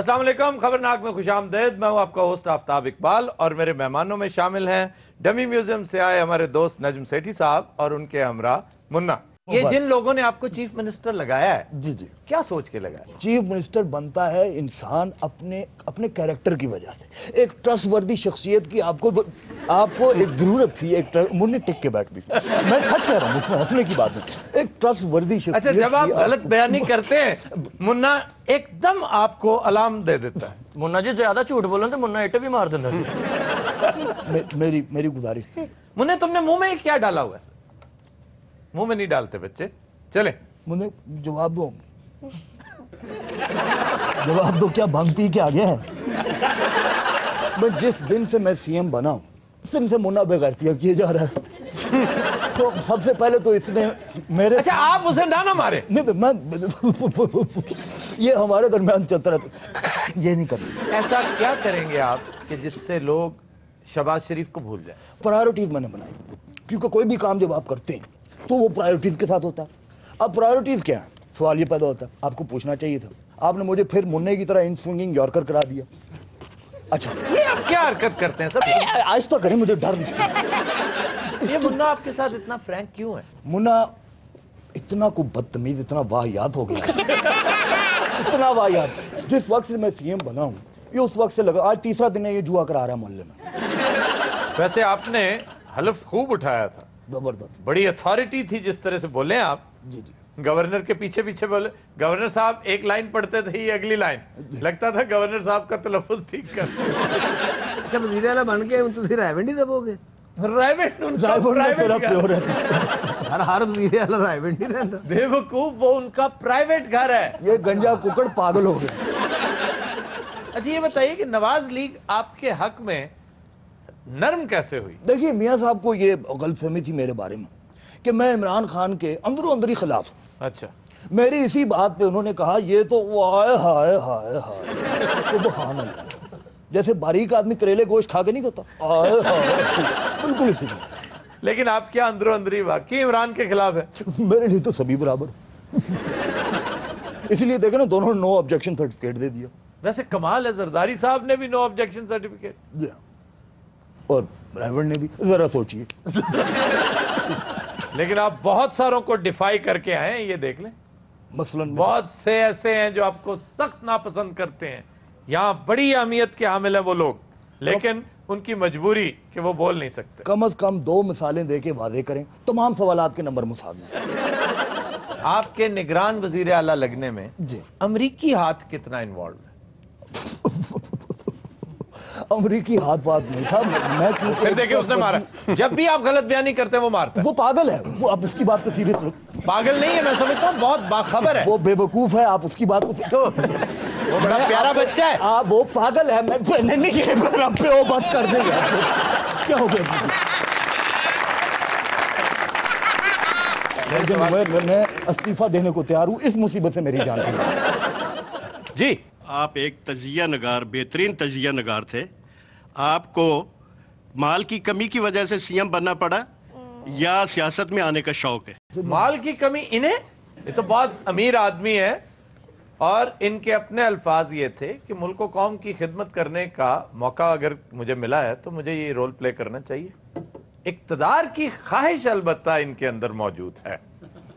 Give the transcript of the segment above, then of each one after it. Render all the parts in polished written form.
अस्सलाम वालेकुम, खबरनाक में खुशामदीद। मैं हूं आपका होस्ट आफ्ताब इकबाल और मेरे मेहमानों में शामिल हैं डमी म्यूजियम से आए हमारे दोस्त नजम सेठी साहब और उनके हमरा मुन्ना। ये जिन लोगों ने आपको चीफ मिनिस्टर लगाया है, जी जी, क्या सोच के लगाया? चीफ मिनिस्टर बनता है इंसान अपने कैरेक्टर की वजह से, एक ट्रस्टवर्दी शख्सियत की आपको एक जरूरत थी। मुन्ने टिक के बैठ भी, मैं सच कह रहा हूँ, मुझमें हंसने की बात है। एक ट्रस्टवर्दी शख्सियत। अच्छा, जब आप गलत बयानी करते हैं मुन्ना एकदम आपको अलार्म दे देता है। मुन्ना जी ज्यादा झूठ बोलो तो मुन्ना इटे भी मार देता है। मेरी गुजारिश थी। मुन्ने, तुमने मुंह में क्या डाला हुआ है? मुंह में नहीं डालते बच्चे, चले। मुन्ने जवाब दो, जवाब दो, क्या भांग पी के आ गया है? मैं जिस दिन से मैं सीएम बना हूं, उस दिन से मुन्ना बेगैरतियां किए जा रहा है। तो सबसे पहले तो इसने मेरे, अच्छा, आप उसे ना मारे। नहीं, मैं ये हमारे दरमियान चलता रहता, ये नहीं करना। ऐसा क्या करेंगे आप कि जिससे लोग शहबाज शरीफ को भूल जाए? प्रायोरिटीज मैंने बनाई, क्योंकि कोई भी काम जब आप करते हैं तो वो प्रायोरिटीज के साथ होता है। अब प्रायोरिटीज क्या है, सवाल ये पैदा होता है, आपको पूछना चाहिए था। आपने मुझे फिर मुन्ने की तरह इन स्विंगिंग यॉर्कर करा दिया। अच्छा, ये आप क्या हरकत करते हैं सर? आज तो करें, मुझे डर नहीं। ये मुन्ना आपके साथ इतना फ्रैंक क्यों है? मुन्ना इतना को बदतमीज, इतना वाहियात हो गया, इतना वाहियात। जिस वक्त से मैं सीएम बना हूं, ये उस वक्त से लगा, आज तीसरा दिन है ये जुआ करा रहा है मोहल्ले में। वैसे आपने हलफ खूब उठाया था, जबरदस्त, बड़ी अथॉरिटी थी जिस तरह से बोले आप। जी जी। गवर्नर के पीछे पीछे बोले। गवर्नर साहब एक लाइन पढ़ते थे, ये अगली लाइन, लगता था गवर्नर साहब का तलफ्फुज ठीक कर। अच्छा, वज़ीर आला बन के तुम रायवंडी दबोगे? प्राइवेट हर वज़ीर आला रायवंडी रहता। बेवकूफ, वो उनका प्राइवेट घर है। ये गंजा कुकड़ पागल हो गया। अच्छा, ये बताइए कि नवाज लीग आपके हक में नर्म कैसे हुई? देखिए मियां साहब को ये गलतफहमी थी मेरे बारे में कि मैं इमरान खान के अंदरों अंदर ही खिलाफ हूं। अच्छा, मेरी इसी बात पे उन्होंने कहा ये तो हाय हाय हाय हाय, सुभान अल्लाह, जैसे बारीक आदमी करेले गोश्त खा के नहीं खाता, हाय हाय, बिल्कुल इसी में। लेकिन आप क्या अंदरों अंदर वाकई इमरान के खिलाफ है? मेरे लिए तो सभी बराबर। इसलिए देखे ना, दोनों ने नो ऑब्जेक्शन सर्टिफिकेट दे दिया। वैसे कमाल है, जरदारी साहब ने भी नो ऑब्जेक्शन सर्टिफिकेट, और रायवंड ने भी। जरा सोचिए। लेकिन आप बहुत सारों को डिफाई करके आए हैं, ये देख लें। मसलन बहुत से ऐसे हैं जो आपको सख्त नापसंद करते हैं, यहां बड़ी अहमियत के हामिल है वो लोग, लेकिन उनकी मजबूरी कि वो बोल नहीं सकते। कम से कम 2 मिसालें देके वादे करें, तमाम सवालात के नंबर मुसावी। आपके निगरान वजीर आला लगने में जी अमरीकी हाथ कितना इन्वॉल्व है? अमरीकी हाथ बात नहीं था। मैं फिर देखिए, उसने मारा। जब भी आप गलत बयानी करते हैं वो मारता है। वो पागल है, वो आप उसकी बात पे सीरियस लो। पागल नहीं है, मैं समझता हूँ बहुत बाखबर है। वो बेवकूफ है, आप उसकी बात को तो वो बड़ा प्यारा बच्चा है। आप, वो पागल है। मैं नहीं, पे वो बात कर देंगे। क्या हो गया? मैं इस्तीफा देने को तैयार हूं, इस मुसीबत से मेरी जान जी। आप एक तजिया नगार, बेहतरीन तजिया नगार थे। आपको माल की कमी की वजह से सीएम बनना पड़ा या सियासत में आने का शौक है? माल की कमी इन्हें, ये तो बहुत अमीर आदमी है और इनके अपने अल्फाज ये थे कि मुल्क और कौम की खिदमत करने का मौका अगर मुझे मिला है तो मुझे ये रोल प्ले करना चाहिए। इक्तदार की ख्वाहिश अलबत्ता इनके अंदर मौजूद है।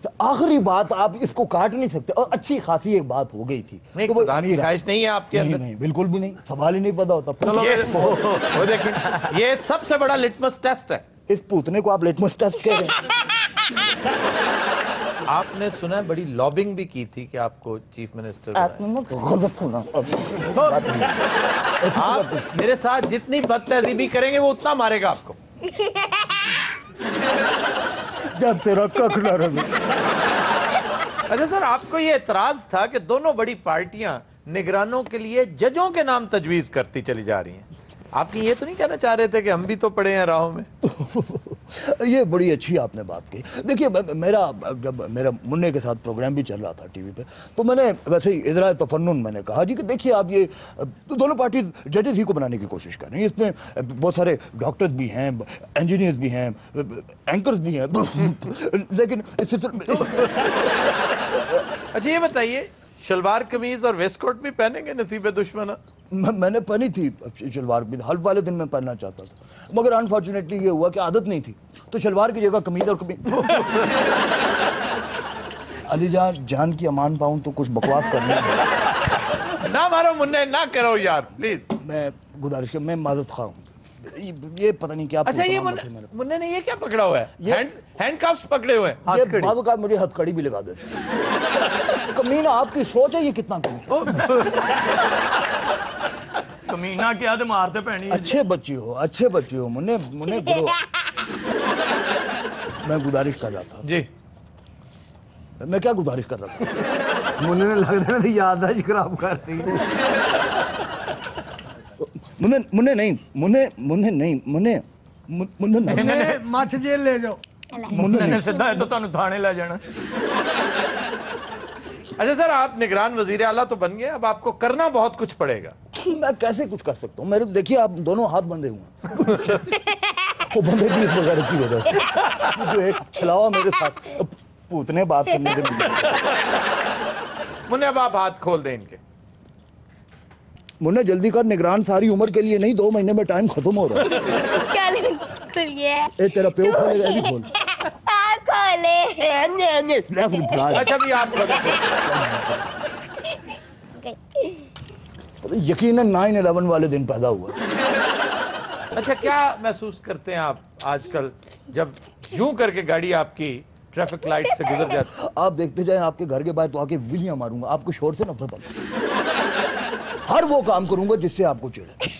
तो आखिरी बात, आप इसको काट नहीं सकते। और अच्छी खासी एक बात हो गई थी। नहीं, तो वो ख्वाहिश नहीं है आपके अंदर? नहीं, बिल्कुल भी नहीं, सवाल ही नहीं पता होता। चलो वो देखिए, ये सबसे बड़ा लिटमस टेस्ट है। इस पूतने को आप लिटमस टेस्ट कह रहे हैं? आपने सुना है बड़ी लॉबिंग भी की थी कि आपको चीफ मिनिस्टर गलत सुना। आप मेरे साथ जितनी बदतहजीबी करेंगे वो उतना मारेगा आपको। जब तेरा कख न रहे। अच्छा सर, आपको ये एतराज था कि दोनों बड़ी पार्टियां निगरानों के लिए जजों के नाम तजवीज करती चली जा रही हैं। आपकी ये तो नहीं कहना चाह रहे थे कि हम भी तो पड़े हैं राहों में? ये बड़ी अच्छी आपने बात कही। देखिए, जब मेरा मुन्ने के साथ प्रोग्राम भी चल रहा था टीवी पे, तो मैंने वैसे ही इजरा तफन्नुन मैंने कहा जी कि देखिए, आप ये तो दोनों पार्टी जजेस ही को बनाने की कोशिश कर रही हैं। इसमें बहुत सारे डॉक्टर्स भी हैं, इंजीनियर्स भी हैं, एंकर्स भी हैं, लेकिन अच्छा ये बताइए, शलवार कमीज और वेस्ट कोट भी पहनेंगे नसीब दुश्मन? मैंने पहनी थी शलवार कमीज, हल्फ वाले दिन में पहनना चाहता था, मगर अनफॉर्चुनेटली ये हुआ कि आदत नहीं थी, तो शलवार की जगह कमीज और कमीज। अली जान की अमान पाऊं तो कुछ बकवास करनी है। ना मारो मुन्ने, ना करो यार प्लीज। मैं गुजारिश मैं माजरत खा हूं, ये पता नहीं क्या। अच्छा, ये मुन्ने ने ये क्या पकड़ा हुआ है? हैंडकफ्स पकड़े हुए हैं। ये बाज़ मुझे हथकड़ी भी लगा देते। कमीना आपकी सोच है ये कितना कमी। कमीना क्या तो मारते पैनी। अच्छे बच्चे हो मुन्ने गुरु। मैं गुजारिश कर रहा था जी। मैं क्या गुजारिश कर रहा था? मुन्ने ने लगता है याददाश्त खराब कर दी। मुन्ने नहीं। मच जेल ले जाओ। मुन्ने ने सीधा है तो तुहानू थाने ले जाना। अच्छा सर, आप निगरान वजीर आला तो बन गए, अब आपको करना बहुत कुछ पड़ेगा। मैं कैसे कुछ कर सकता हूँ? मेरे देखिए आप दोनों हाथ बंधे हुए हैं। वो बंधे भी इस वगैरह की वजह से, जो एक छलावा मेरे साथ पूतने बात करने के लिए। मुन्ने अब आप हाथ खोल दें इनके। मुन्ने जल्दी कर, निगरान सारी उम्र के लिए नहीं, 2 महीने में टाइम खत्म हो रहा है। ए तेरा प्यो खोलेगा, ऐसे खोल। अच्छा भी आप यकीनन 9/11 वाले दिन पैदा हुआ। अच्छा, क्या महसूस करते हैं आप आजकल जब यूं करके गाड़ी आपकी ट्रैफिक लाइट से गुजर जाती है? आप देखते जाएं, आपके घर के बाहर तो आके विलियां मारूंगा, आपको शोर से नफरत है। हर वो काम करूंगा जिससे आपको चिढ़े,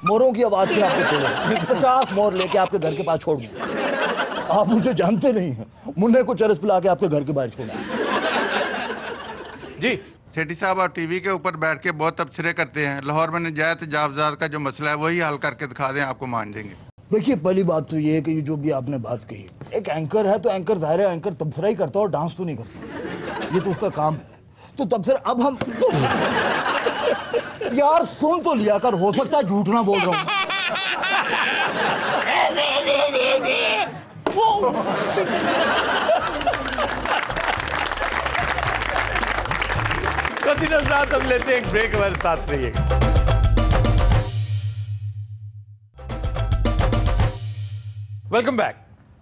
मोरों की आवाज से आपको चिढ़े। 50 मोर लेके आपके घर के पास छोड़ दूंगा। आप मुझे जानते नहीं हैं, मुन्ने को चरस पिला के आपके घर के बाहर छोड़ा। जी सेठी साहब, आप टीवी के ऊपर बैठ के बहुत तबसरे करते हैं। लाहौर में नजायज तजावजात का जो मसला है वही हल करके दिखा दें, आपको मान जाएंगे। देखिए, पहली बात तो ये है कि जो भी आपने बात कही, एक एंकर है तो एंकर जाहिर है एंकर तबसरा ही करता है और डांस तो नहीं करता, ये तो उसका काम है। तो तबसरा अब हम यार सुन तो लिया कर, हो सकता है झूठ ना बोल रहा हूं। साथ हम लेते हैं एक ब्रेक, हमारे साथ रहिएगा। Welcome back.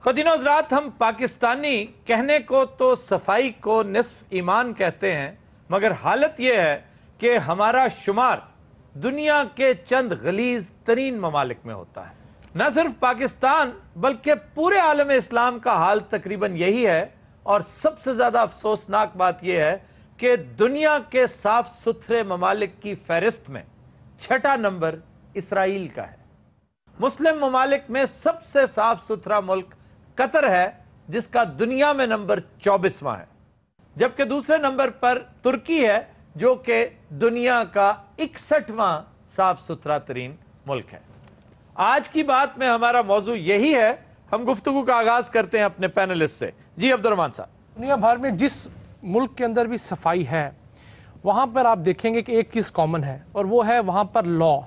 ख़वातीन हज़रात, हम पाकिस्तानी कहने को तो सफाई को निस्फ ईमान कहते हैं, मगर हालत यह है कि हमारा शुमार दुनिया के चंद गलीज तरीन ममालिक में होता है। न सिर्फ पाकिस्तान बल्कि पूरे आलम इस्लाम का हाल तकरीबन यही है। और सबसे ज्यादा अफसोसनाक बात यह है कि दुनिया के साफ सुथरे ममालिक की फहरिस्त में 6ठा नंबर इसराइल का है। मुस्लिम ममालिक में सबसे साफ सुथरा मुल्क कतर है, जिसका दुनिया में नंबर 24वां है, जबकि दूसरे नंबर पर तुर्की है, जो कि दुनिया का 61वां साफ सुथरा तरीन मुल्क है। आज की बात में हमारा मौजू यही है। हम गुफ्तगू का आगाज करते हैं अपने पैनलिस्ट से। जी अब्दुर्रहमान साहब। दुनिया भर में जिस मुल्क के अंदर भी सफाई है, वहां पर आप देखेंगे कि एक चीज कॉमन है, और वो है वहां पर लॉ,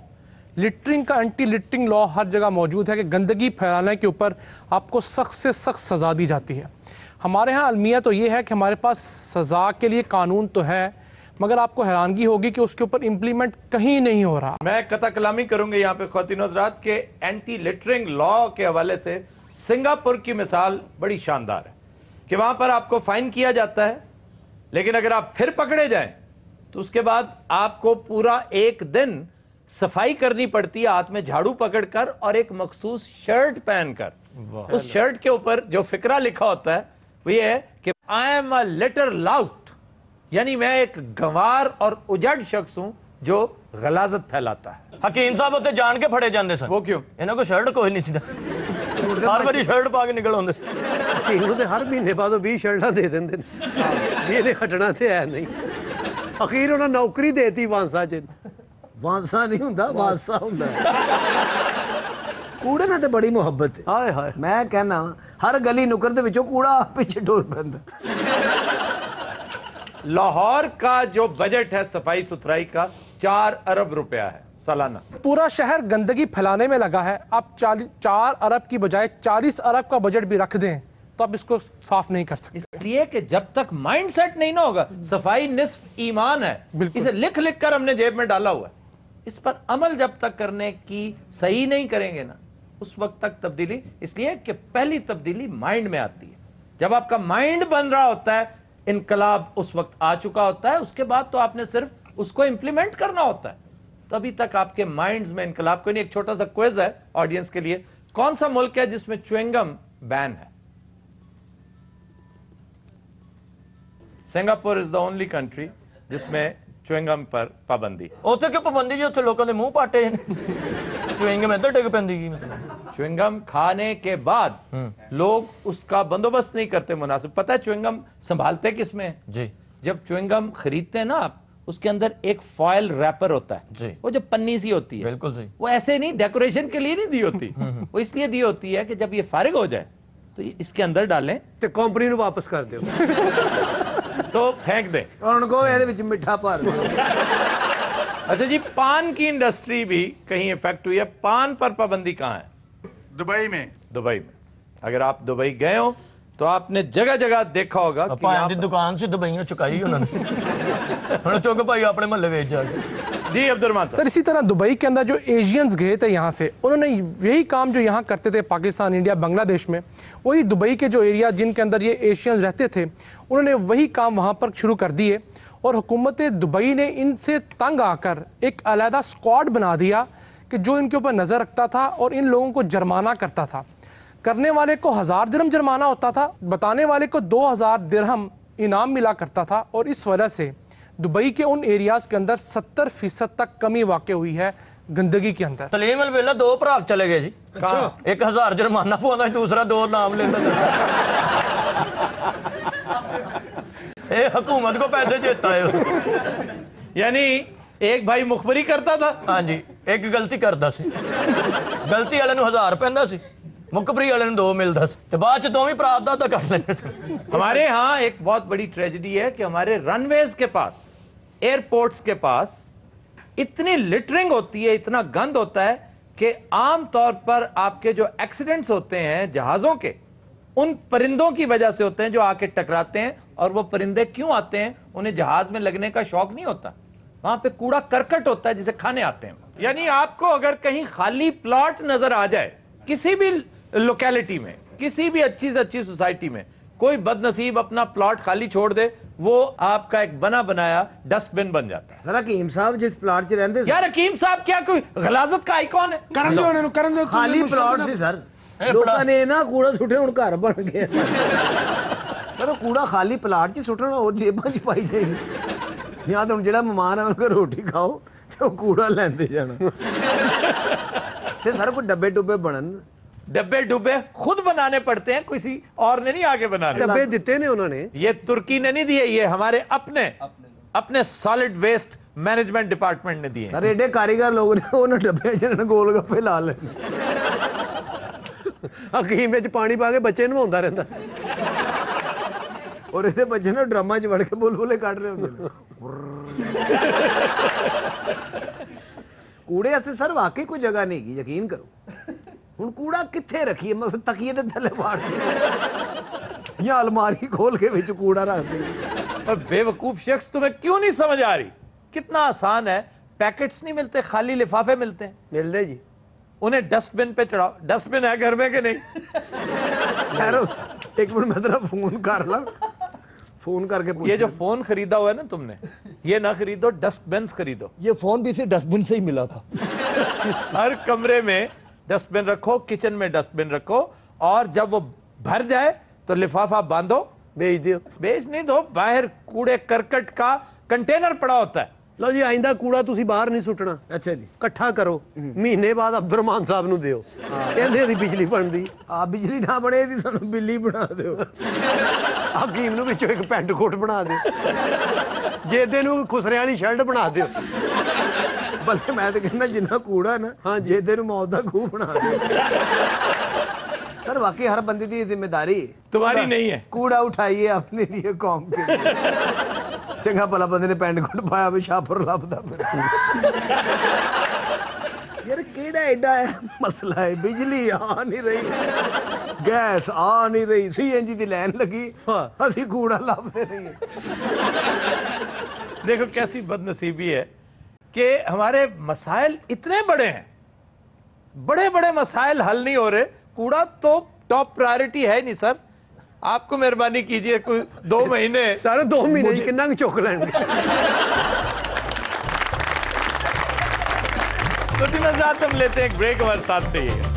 लिटरिंग का एंटी लिटरिंग लॉ हर जगह मौजूद है कि गंदगी फैलाने के ऊपर आपको सख्त से सख्त सजा दी जाती है। हमारे यहाँ अलमिया तो ये है कि हमारे पास सजा के लिए कानून तो है, मगर आपको हैरानगी होगी कि उसके ऊपर इंप्लीमेंट कहीं नहीं हो रहा। मैं कता कलामी करूंगा यहाँ पे ख़वातीन हज़रात के एंटी लिटरिंग लॉ के हवाले से सिंगापुर की मिसाल बड़ी शानदार है कि वहां पर आपको फाइन किया जाता है, लेकिन अगर आप फिर पकड़े जाएं तो उसके बाद आपको पूरा एक दिन सफाई करनी पड़ती है, हाथ में झाड़ू पकड़कर और एक मखसूस शर्ट पहनकर। उस शर्ट के ऊपर जो फिक्रा लिखा होता है वो ये है कि I am a litre lout, यानी मैं एक गंवार और उजड़ शख्स हूं जो गलाजत फैलाता है। हकीम साहब उत्ते जान के फड़े जाते सन। वो क्यों? इन्हों को शर्ट कोई नहीं सी, हर बारी शर्ट पा के निकल आते। तो हर महीने बाद 20 शर्टा दे देंगे, ये हटना तो है नहीं। अखीर उन्हें नौकरी देती वांसा च। वांसा नहीं हुंदा, वांसा हुंदा। कूड़े नाल ते बड़ी मुहब्बत है। हाय हाय, मैं कहना हर गली नुक्कड़ दे विचों कूड़ा पीछे टुर पैंदा। लाहौर का जो बजट है सफाई सुथराई का 4 अरब रुपया है सालाना। पूरा शहर गंदगी फैलाने में लगा है। आप 4 अरब की बजाय 40 अरब का बजट भी रख दें तो आप इसको साफ नहीं कर सकते। इसलिए कि जब तक माइंड सेट नहीं ना होगा, सफाई निस्फ ईमान है, इसे लिख लिख कर हमने जेब में डाला हुआ है, इस पर अमल जब तक करने की सही नहीं करेंगे ना, उस वक्त तक तब्दीली, इसलिए कि पहली तब्दीली माइंड में आती है। जब आपका माइंड बन रहा होता है, इनकलाब उस वक्त आ चुका होता है, उसके बाद तो आपने सिर्फ उसको इंप्लीमेंट करना होता है। तभी तक आपके माइंड्स में इनकलाब कोई नहीं। एक छोटा सा क्विज है ऑडियंस के लिए, कौन सा मुल्क है जिसमें च्युइंगम बैन है? Singapore is the only country जिसमें च्युइंगम पर पाबंदी। ਉੱਥੇ ਕਿਉਂ ਪਾਬੰਦੀ ਜੀ? ਉੱਥੇ ਲੋਕਾਂ ਦੇ ਮੂੰਹ ਪਾਟੇ ਚੁਇੰਗਮ ਇੱਧਰ ਡਿੱਗ ਪੈਂਦੀ ਕੀ ਮਤਲਬ? च्युइंगम खाने के बाद लोग उसका बंदोबस्त नहीं करते मुनासिब। पता है च्युइंगम संभालते किसमें है? जी जब च्युइंगम खरीदते हैं ना आप, उसके अंदर एक फॉयल रैपर होता है जी, वो जो पन्नी सी होती है, बिल्कुल सही। वो ऐसे नहीं डेकोरेशन के लिए नहीं दी होती, वो इसलिए दी होती है कि जब ये फारिग हो जाए तो ये इसके अंदर डालें ਤੇ ਕੰਪਨੀ ਨੂੰ ਵਾਪਸ ਕਰ ਦਿਓ तो फेंक दें। ਹੁਣ ਕੋ ਇਹਦੇ ਵਿੱਚ ਮਿੱਠਾ ਭਰ ਦਿਓ। अच्छा जी, पान की इंडस्ट्री भी कहीं इफेक्ट हुई है? पान पर पाबंदी कहाँ है? दुबई में। दुबई में। अगर आप दुबई गए हो तो आपने जगह जगह देखा होगा कि ਭਾਂ यहाँ ਦੀ पर- ਦੁਕਾਨ ਸੀ ਦਵਾਈਆਂ ਚੁਕਾਈ ਉਹਨਾਂ ਨੇ ਹੁਣ ਚੁੱਕ ਭਾਈ ਆਪਣੇ ਮਹੱਲੇ ਵੇਚ ਜਾ ਕੇ। जी अब्दुलरहमान साहब, सर इसी तरह दुबई के अंदर जो एशियंस गए थे यहाँ से, उन्होंने यही काम जो यहाँ करते थे पाकिस्तान, इंडिया, बांग्लादेश में, वही दुबई के जो एरिया जिनके अंदर ये एशियंस रहते थे, उन्होंने वही काम वहाँ पर शुरू कर दिए। और हुकूमत दुबई ने इनसे तंग आकर एक अलहदा स्क्वाड बना दिया कि जो इनके ऊपर नज़र रखता था और इन लोगों को जुर्माना करता था। करने वाले को 1000 दिरहम जुर्माना होता था, बताने वाले को 2000 दिरहम इनाम मिला करता था। और इस वजह से दुबई के उन एरियाज के अंदर 70% तक कमी वाक़ई हुई है गंदगी के अंदर। तलीम अलवेला दो भरा चले गए जी। कहाँ? एक 1000 जुर्माना पाਉਂਦਾ, दूसरा 2 नाम लेता। ये हुकूमत को पैसे देता है। यानी एक भाई मुखबरी करता था, हाँ जी, एक गलती करता सी, गलती वाले ਨੂੰ 1000 ਪੈਂਦਾ ਸੀ, ਮੁਖਬਰੀ ਵਾਲੇ ਨੂੰ 2 ਮਿਲਦਾ ਸੀ, ਤੇ ਬਾਅਦ ਚ ਦੋਵੇਂ ਭਰਾ ਦਾ ਕਰ ਲੈਂਦੇ ਸੀ। हमारे यहाँ एक बहुत बड़ी ट्रेजेडी है कि हमारे रनवेज के पास, एयरपोर्ट्स के पास इतनी लिटरिंग होती है, इतना गंद होता है कि आम तौर पर आपके जो एक्सीडेंट्स होते हैं जहाजों के, उन परिंदों की वजह से होते हैं जो आके टकराते हैं। और वो परिंदे क्यों आते हैं? उन्हें जहाज में लगने का शौक नहीं होता, वहां पे कूड़ा करकट होता है जिसे खाने आते हैं। यानी आपको अगर कहीं खाली प्लॉट नजर आ जाए किसी भी लोकेलिटी में, किसी भी अच्छी से अच्छी सोसाइटी में, कोई बदनसीब अपना प्लॉट खाली छोड़ दे, वो आपका एक बना बनाया डस्टबिन बन जाता है। ਸਰ ਹਕੀਮ ਸਾਹਿਬ ਜਿਸ ਪਲਾਟ 'ਚ ਰਹਿੰਦੇ ਸੀ यार हकीम साहब क्या कोई गलाजत का आइकॉन है? ਕਰਨ ਦਿਓ ਉਹਨਾਂ ਨੂੰ ਕਰਨ ਦਿਓ ਖਾਲੀ ਪਲਾਟ ਸੀ ਸਰ ਲੋਕਾਂ ਨੇ ਨਾ ਕੂੜਾ ਸੁੱਟੇ ਹੁਣ ਘਰ ਬਣ ਗਏ ਸਰ ਉਹ ਕੂੜਾ ਖਾਲੀ ਪਲਾਟ 'ਚ ਸੁੱਟਣਾ ਹੋਰ ਜੇਬਾਂ 'ਚ ਪਾਈ ਜਾਈ ਜਾਂ ਤਾਂ ਹੁਣ ਜਿਹੜਾ ਮਹਿਮਾਨ ਆ ਉਹਨੂੰ ਰੋਟੀ ਖਾਓ ਤੇ ਉਹ ਕੂੜਾ ਲੈਂਦੇ ਜਾਣਾ ਤੇ ਸਰ ਕੋਈ ਡੱਬੇ ਡੁੱਬੇ ਬਣਨ डब्बे डुब्बे खुद बनाने पड़ते हैं, किसी और ने नहीं आगे बनाने। ਡੱਬੇ ਦਿੱਤੇ ਨੇ ਉਹਨਾਂ ਨੇ ये तुर्की ने नहीं दिए, ये हमारे अपने सॉलिड वेस्ट मैनेजमेंट डिपार्टमेंट ने दिए हैं। ਸਰ ਏਡੇ ਕਾਰੀਗਰ ਲੋਕ ਨੇ ਉਹਨਾਂ ਡੱਬਿਆਂ 'ਚ ਇਹਨਾਂ ਗੋਲ ਗੱਪੇ ਲਾ ਲੈਂਦੇ ਹਕੀਮ ਵਿੱਚ ਪਾਣੀ ਪਾ ਕੇ ਬੱਚੇ ਨਵਾਉਂਦਾ ਰਹਿੰਦਾ ਔਰ ਇਹਦੇ ਬੱਚੇ ਨਾ ਡਰਾਮਾ 'ਚ ਵੜ ਕੇ ਬੁਲਬੁਲੇ ਕੱਢ ਰਹੇ ਹੁੰਦੇ ਨੇ ਕੂੜੇ ਵਾਸਤੇ ਸਰ ਵਾਕਈ ਕੋਈ ਜਗ੍ਹਾ ਨਹੀਂ ਹੈਗੀ, ਯਕੀਨ ਕਰੋ। ਹੁਣ ਕੂੜਾ ਕਿੱਥੇ ਰੱਖੀਏ? ਮਤਲਬ ਤਕੀਏ ਦੇ ਥੱਲੇ ਵਾੜ ਜਾਂ ਅਲਮਾਰੀ ਖੋਲ ਕੇ ਵਿੱਚ ਕੂੜਾ ਰੱਖ ਦੇ। और बेवकूफ शख्स, तुम्हें क्यों नहीं समझ आ रही? कितना आसान है, पैकेट्स नहीं मिलते, खाली लिफाफे मिलते हैं, ਮਿਲਦੇ ਜੀ उन्हें डस्टबिन पे चढ़ाओ। डस्टबिन है घर में कि नहीं? खैर एक मिनट मैं तेरा फोन कर ला फोन करके पूछ ये जो फोन खरीदा हुआ है ना तुमने, ये ना खरीदो, डस्टबिन खरीदो। ये फोन भी इसे डस्टबिन से ही मिला था। हर कमरे में डस्टबिन रखो, किचन में डस्टबिन रखो, और जब वो भर जाए तो लिफाफा बांधो, भेज दियो। बेच नहीं दो, बाहर कूड़े करकट का कंटेनर पड़ा होता है। ਲਓ ਜੀ ਆਇੰਦਾ ਕੂੜਾ ਤੁਸੀਂ ਬਾਹਰ ਨਹੀਂ ਸੁੱਟਣਾ। ਅੱਛਾ ਜੀ ਇਕੱਠਾ ਕਰੋ, ਮਹੀਨੇ ਬਾਅਦ ਅਬਦੁਰਮਾਨ ਸਾਹਿਬ ਨੂੰ ਦਿਓ, ਕਹਿੰਦੇ ਅਸੀਂ ਬਿਜਲੀ ਬਣਦੀ ਆ। ਬਿਜਲੀ ਨਾ ਬਣੇ ਇਹਦੀ ਸਾਨੂੰ ਬਿੱਲੀ ਬਣਾ ਦਿਓ। ਹਕੀਮ ਨੂੰ ਵਿੱਚੋਂ ਇੱਕ ਪੈਂਟ ਕੋਟ ਬਣਾ ਦਿਓ, ਜੇਦੇ ਨੂੰ ਖੁਸਰਿਆਂ ਵਾਲੀ ਸ਼ਰਟ ਬਣਾ ਦਿਓ। ਬਲਕਿ ਮੈਂ ਤਾਂ ਕਹਿੰਦਾ ਜਿੰਨਾ ਕੂੜਾ ਨਾ, ਹਾਂ ਜੇਦੇ ਨੂੰ ਮੌਤ ਦਾ ਖੂਹ ਬਣਾ ਦਿਓ। सर वाकई हर बंदे की जिम्मेदारी तुम्हारी नहीं है। कूड़ा उठाइए अपने लिए कौम के लिए। चंगा भला बंदे ने पैंट कोट पाया भी छापर लभदा ਯਾਰ ਕਿਹੜਾ ਐਡਾ ਮਸਲਾ ਹੈ, ਬਿਜਲੀ ਆ ਨਹੀਂ ਰਹੀ, ਗੈਸ ਆ ਨਹੀਂ ਰਹੀ, CNG ਦੀ ਲਾਈਨ ਲੱਗੀ, ਅਸੀਂ ਕੂੜਾ ਲੱਭਦੇ ਰਹੀਏ। देखो कैसी बदनसीबी है कि हमारे मसाइल इतने बड़े हैं, बड़े बड़े मसाइल हल नहीं हो रहे, कूड़ा तो टॉप प्रायोरिटी है नहीं सर। आपको मेहरबानी कीजिए कोई 2 महीने ਸਾਰੇ 2 ਮਹੀਨੇ ਚ ਕਿੰਨਾ ਕੁ ਚੁੱਕ ਲੈਣਗੇ। तो दिन हम लेते हैं एक ब्रेक, हमारे साथ रहिएगा।